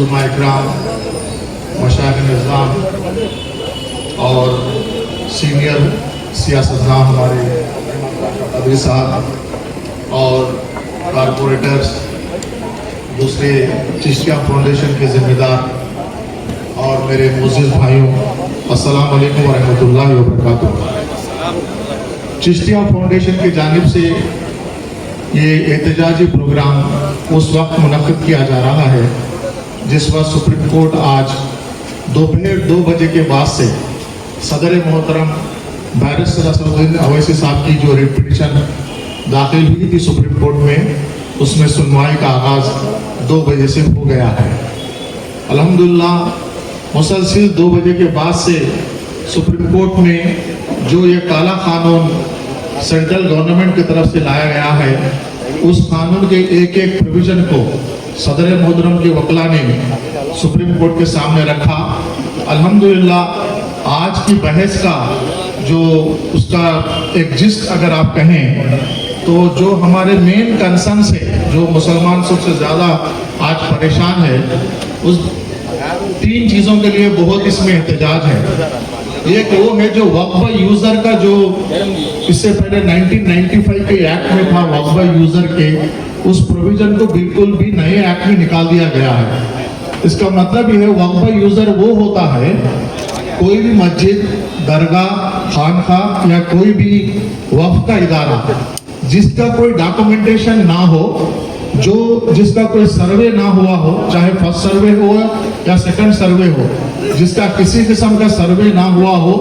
علماء اکرام، مشائخ نظام اور سینئر سیاستداں ہمارے ابھی صاحب اور کارپوریٹرز، دوسرے چشتیہ فاؤنڈیشن کے ذمہ دار اور میرے معزز بھائیوں، السلام علیکم ورحمۃ اللہ وبرکاتہ۔ چشتیہ فاؤنڈیشن کی جانب سے یہ احتجاجی پروگرام اس وقت منعقد کیا جا رہا ہے جس وقت سپریم کورٹ آج دوپہر 2 بجے کے بعد سے صدر محترم بیرسٹر اسدالدین اویسی صاحب کی جو ریٹ پٹیشن داخل ہوئی تھی سپریم کورٹ میں، اس میں سنوائی کا آغاز 2 بجے سے ہو گیا ہے۔ الحمدللہ مسلسل 2 بجے کے بعد سے سپریم کورٹ میں جو یہ کالا قانون سینٹرل گورنمنٹ کی طرف سے لایا گیا ہے، اس قانون کے ایک ایک پروویژن کو صدر محترم کے وکلاء نے سپریم کورٹ کے سامنے رکھا۔ الحمدللہ آج کی بحث کا جو اس کا ایک جسٹ اگر آپ کہیں تو جو ہمارے مین کنسرن سے جو مسلمان سب سے زیادہ آج پریشان ہے، اس 3 چیزوں کے لیے بہت اس میں احتجاج ہے۔ ایک وہ ہے جو وقف یوزر کا جو اس سے پہلے 1995 کے ایکٹ میں تھا، وقف یوزر کے اس پروویژن کو بالکل بھی نئے ایکٹ میں نکال دیا گیا ہے۔ اس کا مطلب یہ ہے وقف یوزر وہ ہوتا ہے کوئی بھی مسجد، درگاہ، خانقاہ یا کوئی بھی وقف کا ادارہ جس کا کوئی ڈاکومنٹیشن نہ ہو، جس کا کوئی سروے نہ ہوا ہو، چاہے فرسٹ سروے ہو یا سیکنڈ سروے ہو، جس کا کسی قسم کا سروے نہ ہوا ہو،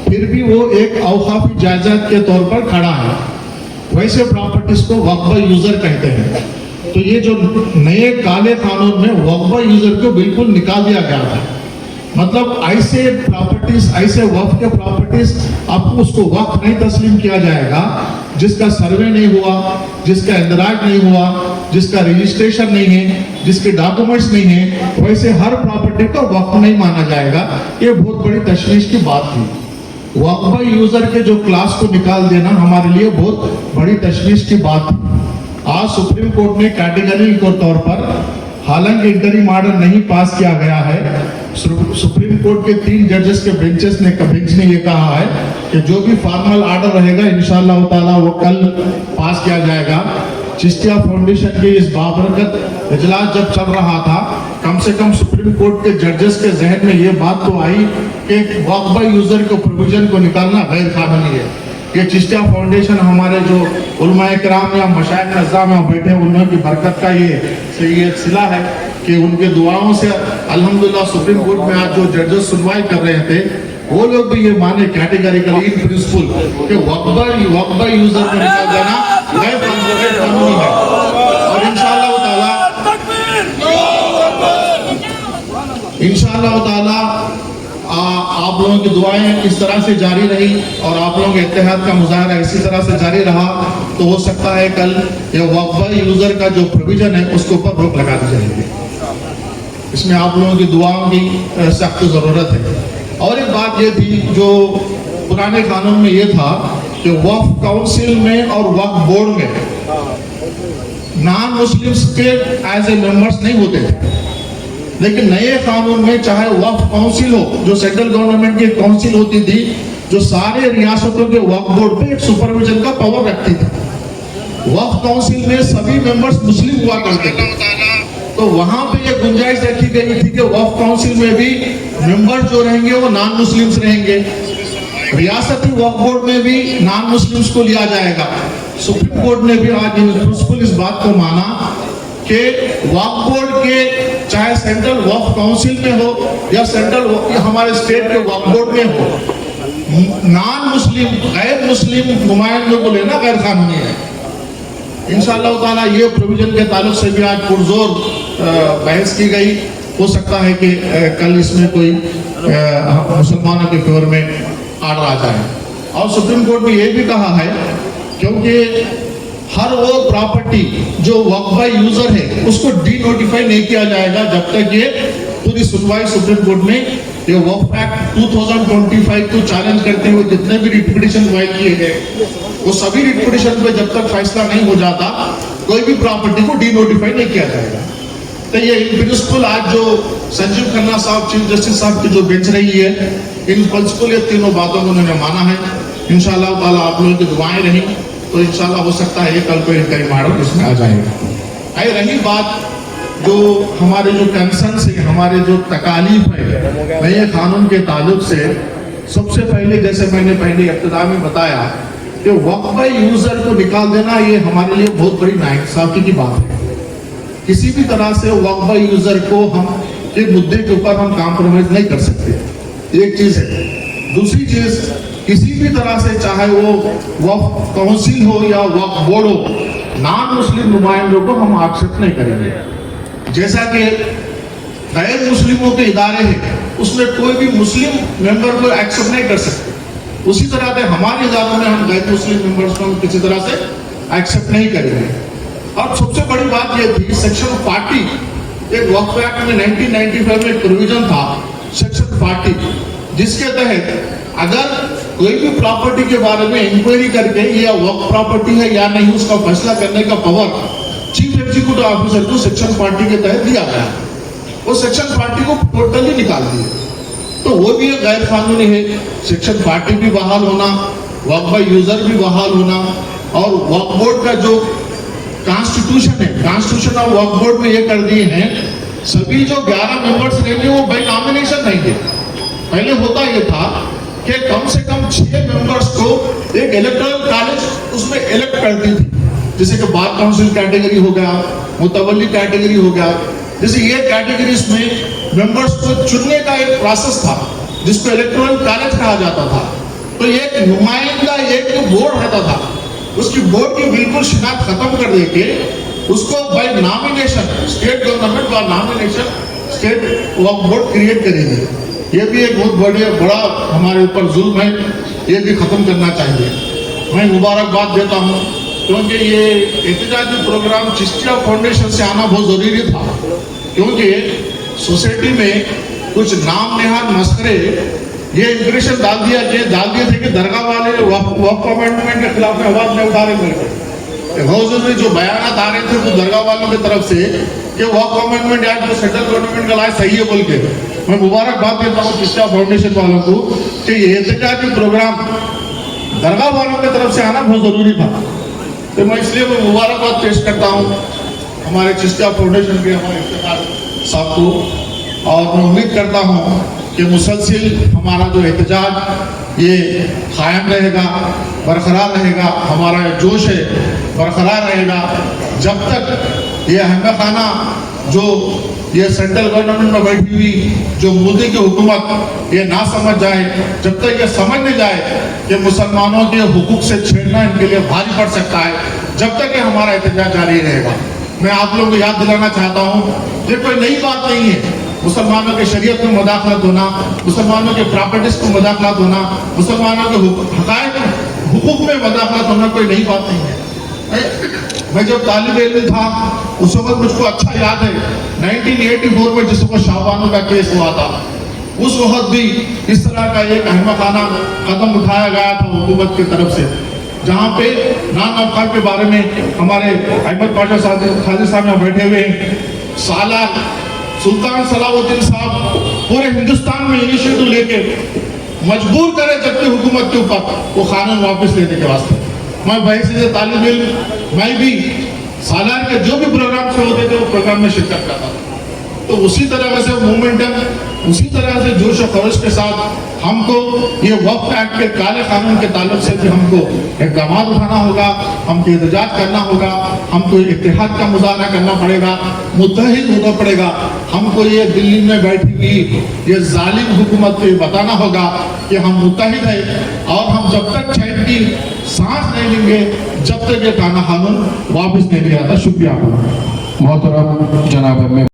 پھر بھی وہ ایک اوقافی جائیداد کے طور پر کھڑا ہے، ویسے پراپرٹیز کو وقف یوزر کہتے ہیں۔ تو یہ جو نئے کالے قانون میں وقف یوزر کو بالکل نکال دیا گیا تھا، مطلب ایسے پراپرٹیز، ایسے وقف کے پراپرٹیز اب اس کو وقف نہیں تسلیم کیا جائے گا جس کا سروے نہیں ہوا، جس کا اندراج نہیں ہوا، جس کا رجسٹریشن نہیں ہے، جس کے ڈاکومنٹس نہیں ہیں، ویسے ہر پراپرٹی کو وقف نہیں مانا جائے گا۔ یہ بہت بڑی تشویش کی بات تھی۔ وقف یوزر کے جو کلاس کو نکال دینا ہمارے لیے بہت بڑی تشویش کی بات تھی۔ آج سپریم کورٹ نے کیٹیگری کے طور پر، حالانکہ انٹریم آرڈر نہیں پاس کیا گیا ہے، سپریم کورٹ کے 3 ججز کے بینچ نے یہ کہا ہے کہ جو بھی فارمل آرڈر رہے گا انشاءاللہ تعالی وہ کل پاس کیا جائے گا۔ چشتیہ فاؤنڈیشن کے اس بابرکت اجلاس جب چل رہا تھا، کم سے کم سپریم کورٹ کے ججز کے ذہن میں یہ بات تو آئی کہ وقف یوزر کے پروویژن کو نکالنا غیر قانونی ہے۔ یہ چشتیہ فاؤنڈیشن ہمارے جو علماء اکرام یا مشائخ نظام میں بیٹھے ان کی برکت کا یہ صلہ ہے کہ ان کے دعاؤں سے الحمدللہ سپریم کورٹ میں آج جو ججز سنوائی کر رہے تھے وہ لوگ بھی یہ مانے کیٹیگریکلی ان پرنسپل کہ وقف یوزر کو نکال دینا غیر قانونی ہے۔ اور انشاءاللہ تعالی آپ لوگوں کی دعائیں اس طرح سے جاری رہی اور آپ لوگوں کے اتحاد کا مظاہرہ اسی طرح سے جاری رہا تو ہو سکتا ہے کل یہ وقف یوزر کا جو پروویژن ہے اس کے اوپر روک لگا دی جائے گی۔ اس میں آپ لوگوں کی دعاؤں کی سخت ضرورت ہے۔ اور ایک بات یہ تھی جو پرانے قانون میں یہ تھا کہ وقف کاؤنسل میں اور وقف بورڈ میں نان مسلمز کے ایز اے ممبرز نہیں ہوتے تھے، لیکن نئے قانون میں چاہے وقف کاؤنسل ہو جو سینٹرل گورنمنٹ کی کاؤنسل ہوتی تھی جو سارے ریاستوں کے وقف بورڈ پہ ایک سپرویژن کا پاور رکھتی تھی، وقف کاؤنسل میں سبھی ممبرز مسلم ہوا کرتے تھے، تو وہاں پہ یہ گنجائش رکھی گئی تھی کہ وقف کاؤنسل میں بھی ممبر جو رہیں گے وہ نان مسلمز رہیں گے، ریاستی وقف بورڈ میں بھی نان مسلمز کو لیا جائے گا۔ سپریم کورٹ نے بھی آج اس بات کو مانا کہ وقف بورڈ کے چاہے سینٹرل وقف کاؤنسل میں ہو یا سینٹرل ہمارے اسٹیٹ کے وقف بورڈ میں ہو، نان مسلم غیر مسلم نمائندوں کو لینا غیر قانونی ہے۔ انشاءاللہ تعالیٰ یہ پروویژن کے تعلق سے بھی آج پرزور بحث کی گئی، ہو سکتا ہے کہ کل اس میں کوئی مسلمانوں کے فیور میں آرڈر آ جائے۔ اور سپریم کورٹ نے یہ بھی کہا ہے کیونکہ ہر وہ پراپرٹی جو وقف یوزر ہے اس کو ڈی نوٹیفائی نہیں کیا جائے گا جب تک یہ پوری سنوائی سپریم کورٹ میں یہ وقف ایکٹ 2025 کو چیلنج کرتے ہوئے جتنے بھی ریٹ پٹیشن فائل کیے گئے وہ سبھی ریٹ پٹیشن پہ جب تک فیصلہ نہیں ہو جاتا کوئی بھی پراپرٹی کو ڈی نوٹیفائی نہیں کیا جائے گا۔ تو یہ ان پرنسپل آج جو سنجیو کھنہ صاحب چیف جسٹس صاحب کی جو بینچ رہی ہے، ان پرنسپل یہ تینوں باتوں کو انہوں نے مانا ہے. انشاءاللہ تعالیٰ آپ لوگوں کی دعائیں رہیں تو انشاءاللہ ہو سکتا ہے کل کو ان کا ماڈل اس میں آ جائے گا. رہی بات جو ہمارے جو کنسرنس ہے، ہمارے جو تکالیف ہے نئے قانون کے تعلق سے، سب سے پہلے جیسے میں نے پہلے ابتدا میں بتایا کہ وقفہ یوزر کو نکال دینا یہ ہمارے لیے بہت بڑی ناانصافی کی بات ہے. کسی بھی طرح سے وقفہ یوزر کو ہم ایک مدعے کے اوپر ہم کمپرومائز نہیں کر سکتے، ایک چیز ہے. دوسری چیز، کسی بھی طرح سے چاہے وہ وقف کونسل ہو یا وقف بورڈ ہو، نان مسلم نمائندوں کو ہم ایکسپٹ نہیں کریں گے. جیسا کہ غیر مسلموں کے ادارے ہیں، اس میں کوئی بھی مسلم ممبر کو ایکسپٹ نہیں کر سکتے، اسی طرح سے ہمارے اداروں میں ہم غیر مسلم ممبرز کو کسی طرح سے ایکسپٹ نہیں کریں گے. اور سب سے بڑی بات یہ تھی، سیکشن 40 ایک وقف ایکٹ میں 1995 میں ایک پروویژن تھا، سیکشن 40، جس کے تحت اگر کوئی بھی پراپرٹی کے بارے میں انکوائری کر کے یہ وقف پراپرٹی ہے یا نہیں، اس کا فیصلہ کرنے کا پاور چیف ایگزیکٹو آفیسر کو سیکشن 40 کے تحت دیا گیا. وہ سیکشن 40 کو ٹوٹلی نکال دیا، تو وہ بھی ایک غیر قانونی ہے. سیکشن 40 بھی بحال ہونا، وقفہ یوزر بھی بحال ہونا، اور وقف بورڈ کا جو کانسٹیٹیوشن ہے، کانسٹیٹیوشن آف وقف بورڈ میں یہ کر دیے ہیں سبھی جو 11 ممبرس رہیں گے وہ بائی نامینیشن رہیں گے. پہلے ہوتا یہ تھا کہ کم سے کم 6 ممبرس کو ایک الیکٹورل کالج اس میں الیکٹ کرتی تھی، جیسے کہ بار کاؤنسل کیٹیگری ہو گیا، متولی کیٹیگری ہو گیا. جیسے یہ کیٹیگریز میں ممبرس کو چننے کا ایک پروسیس تھا جس کو الیکٹورل کالج کہا جاتا تھا. تو ایک نمائندہ ایک بورڈ رہتا تھا، اس کی بورڈ کی بالکل شناخت ختم کر دے کے اس کو by nomination state government by nomination state وقف بورڈ کریٹ کرے گی. یہ بھی ایک بہت بڑا ہمارے اوپر ظلم ہے، یہ بھی ختم کرنا چاہیے. میں مبارکباد دیتا ہوں کیونکہ یہ احتجاجی پروگرام چشتیہ فاؤنڈیشن سے آنا بہت ضروری تھا، کیونکہ سوسائٹی میں کچھ نام نہاد مسخرے یہ امپریشن ڈال دیے تھے کہ درگاہ والے وقف امینڈمنٹ کے خلاف میں آواز نہیں اٹھا رہے مل کے جو بیانات آ رہے تھے وہ درگاہ والوں کی طرف سے کہ وقف امینڈمنٹ ایکٹ جو سینٹرل گورنمنٹ کا لائے صحیح ہے بول کے. میں مبارکباد دیتا ہوں چشتیہ فاؤنڈیشن والوں کو کہ یہ احتجاجی پروگرام درگاہ والوں کی طرف سے آنا بہت ضروری تھا. تو میں اس لیے میں مبارکباد پیش کرتا ہوں ہمارے چشتیہ فاؤنڈیشن کے ہمارے افتخار صاحب کو، اور میں امید کرتا ہوں کہ مسلسل ہمارا جو احتجاج یہ قائم رہے گا، برقرار رہے گا. ہمارا جوش ہے برقرار رہے گا جب تک یہ احمد خانہ جو یہ سینٹرل گورنمنٹ میں بیٹھی ہوئی جو مودی کی حکومت یہ نہ سمجھ جائے، جب تک یہ سمجھ نہیں جائے کہ مسلمانوں کے حقوق سے چھیڑنا ان کے لیے بھاری پڑ سکتا ہے، جب تک یہ ہمارا احتجاج جاری رہے گا. میں آپ لوگوں کو یاد دلانا چاہتا ہوں یہ کوئی نئی بات نہیں ہے. مسلمانوں کے شریعت میں مداخلت ہونا، مسلمانوں کے پراپرٹیز کو مداخلت ہونا، مسلمانوں کے حقائق حقوق میں مداخلت ہونا کوئی نئی بات نہیں ہے. میں جب طالب علم تھا اس وقت مجھ کو اچھا یاد ہے 1984 میں جس وقت شاہبانوں کا کیس ہوا تھا، اس وقت بھی اس طرح کا ایک احمد خانہ قدم اٹھایا گیا تھا حکومت کی طرف سے، جہاں پہ نان اوقاف کے بارے میں ہمارے احمد پاشا خاجی صاحب یہاں بیٹھے ہوئے ہیں. سالار سلطان صلاح الدین صاحب پورے ہندوستان میں انیشیٹو لے کے مجبور کرے جبکہ حکومت کے اوپر وہ قانون واپس لینے کے واسطے. میں بحیثیت طالب علم میں بھی سالار کے جو بھی پروگرام سے ہوتے تھے وہ پروگرام میں شرکت کرتا تھا. تو اسی طرح سے مومنٹم، اسی طرح سے جوش و خروش کے ساتھ ہم کو یہ وقف ایکٹ کے کالے قانون کے تعلق سے بھی ہم کو اقدامات اٹھانا ہوگا، ہم کو احتجاج کرنا ہوگا، ہم کو اتحاد کا مظاہرہ کرنا پڑے گا، متحد ہونا پڑے گا. ہم کو یہ دلی میں بیٹھی ہوئی یہ ظالم حکومت کو بتانا ہوگا کہ ہم متحد ہیں، اور ہم جب تک چین کی سانس نہیں لیں گے جب تک یہ قانون واپس نہیں لیا جاتا. شکریہ. محترم جناب